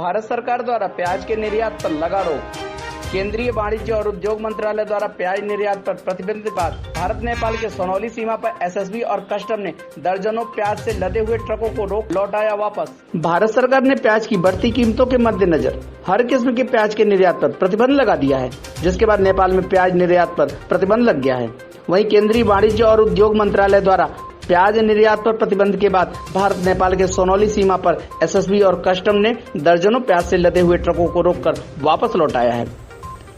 भारत सरकार द्वारा प्याज के निर्यात पर लगा रोक। केंद्रीय वाणिज्य और उद्योग मंत्रालय द्वारा प्याज निर्यात पर प्रतिबंध के बाद भारत नेपाल के सोनौली सीमा पर एसएसबी और कस्टम ने दर्जनों प्याज से लदे हुए ट्रकों को रोक लौटाया वापस। भारत सरकार ने प्याज की बढ़ती कीमतों के मद्देनजर हर किस्म के प्याज के निर्यात पर प्रतिबंध लगा दिया है, जिसके बाद नेपाल में प्याज निर्यात पर प्रतिबंध लग गया है। वहीं केंद्रीय वाणिज्य और उद्योग मंत्रालय द्वारा प्याज निर्यात पर प्रतिबंध के बाद भारत नेपाल के सोनौली सीमा पर एसएसबी और कस्टम ने दर्जनों प्याज से लदे हुए ट्रकों को रोककर वापस लौटाया है।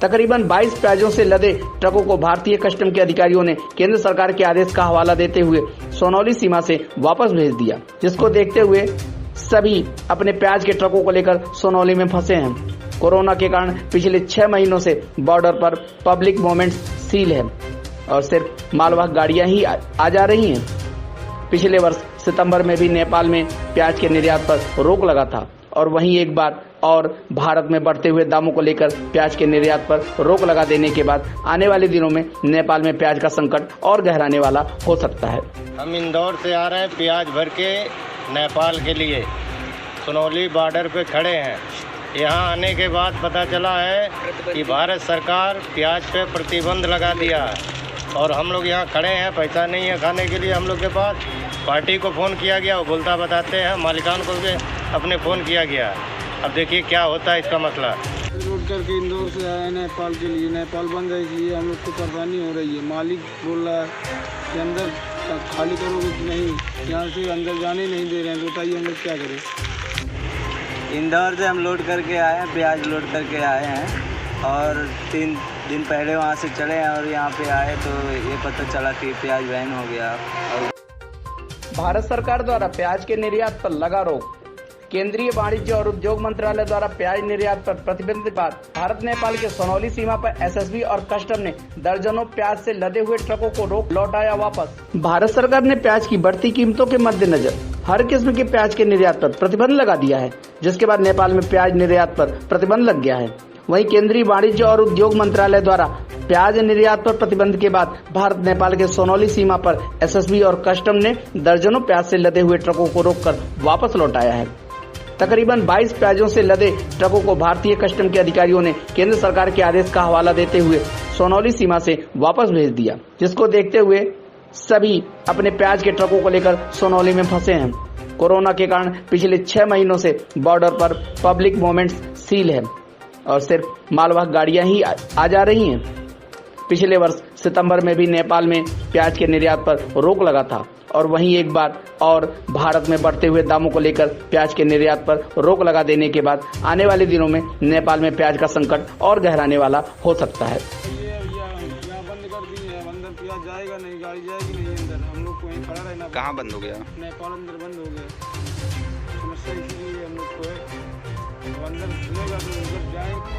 तकरीबन 22 प्याजों से लदे ट्रकों को भारतीय कस्टम के अधिकारियों ने केंद्र सरकार के आदेश का हवाला देते हुए सोनौली सीमा से वापस भेज दिया, जिसको देखते हुए सभी अपने प्याज के ट्रकों को लेकर सोनौली में फंसे हैं। कोरोना के कारण पिछले 6 महीनों से बॉर्डर पर पब्लिक मूवमेंट सील है और सिर्फ मालवाहक गाड़ियां ही आ जा रही हैं। पिछले वर्ष सितंबर में भी नेपाल में प्याज के निर्यात पर रोक लगा था और वहीं एक बार और भारत में बढ़ते हुए दामों को लेकर प्याज के निर्यात पर रोक लगा देने के बाद आने वाले दिनों में नेपाल में प्याज का संकट और गहराने वाला हो सकता है। हम इंदौर से आ रहे हैं प्याज भर के नेपाल के लिए। सोनौली बॉर्डर पे खड़े हैं। यहाँ आने के बाद पता चला है कि भारत सरकार प्याज पे प्रतिबंध लगा दिया है और हम लोग यहाँ खड़े हैं, पैसा नहीं है खाने के लिए हम लोग के पास। पार्टी को फ़ोन किया गया, वो बोलता बताते हैं, मालिकान को भी अपने फ़ोन किया गया। अब देखिए क्या होता है इसका मसला। रोड करके इंदौर से आए नेपाल के लिए, नेपाल बंद है इसलिए हम लोग को परेशानी हो रही है। मालिक बोल रहा है कि अंदर खाली करोगे कि नहीं, यहाँ से अंदर जाने नहीं दे रहे हैं। बताइए हम लोग क्या करें। इंदौर से हम लोड करके आए हैं, प्याज लोड करके आए हैं और 3 दिन पहले वहाँ से चले हैं और यहाँ पे आए तो ये पता चला कि प्याज बैन हो गया। भारत सरकार द्वारा प्याज के निर्यात पर लगा रोक। केंद्रीय वाणिज्य और उद्योग मंत्रालय द्वारा प्याज निर्यात पर प्रतिबंध के बाद भारत नेपाल के सोनौली सीमा पर एसएसबी और कस्टम ने दर्जनों प्याज से लदे हुए ट्रकों को रोक लौटाया वापस। भारत सरकार ने प्याज की बढ़ती कीमतों के मद्देनजर हर किस्म के प्याज के निर्यात पर प्रतिबंध लगा दिया है, जिसके बाद नेपाल में प्याज निर्यात पर प्रतिबंध लग गया है। वहीं केंद्रीय वाणिज्य और उद्योग मंत्रालय द्वारा प्याज निर्यात पर प्रतिबंध के बाद भारत नेपाल के सोनौली सीमा पर एसएसबी और कस्टम ने दर्जनों प्याज से लदे हुए ट्रकों को रोककर वापस लौटाया है। तकरीबन 22 प्याजों से लदे ट्रकों को भारतीय कस्टम के अधिकारियों ने केंद्र सरकार के आदेश का हवाला देते हुए सोनौली सीमा से वापस भेज दिया, जिसको देखते हुए सभी अपने प्याज के ट्रकों को लेकर सोनौली में फंसे हैं। कोरोना के कारण पिछले 6 महीनों से बॉर्डर पर पब्लिक मूवमेंट सील है और सिर्फ मालवाहक गाड़ियां ही आ जा रही हैं। पिछले वर्ष सितंबर में भी नेपाल में प्याज के निर्यात पर रोक लगा था और वहीं एक बार और भारत में बढ़ते हुए दामों को लेकर प्याज के निर्यात पर रोक लगा देने के बाद आने वाले दिनों में नेपाल में प्याज का संकट और गहराने वाला हो सकता है। यहाँ बंद कर दी है, अंदर प्याज जाएगा नहीं, गाड़ी जाएगी नहीं अंदर। हम लोग को यहीं खड़ा रहना। कहाँ बंद हो गया? नेपाल अंदर बंद हो गया। समस्या इसीलिए हम लोग को है। अंदर खुलेगा तो अंदर जाएंगे।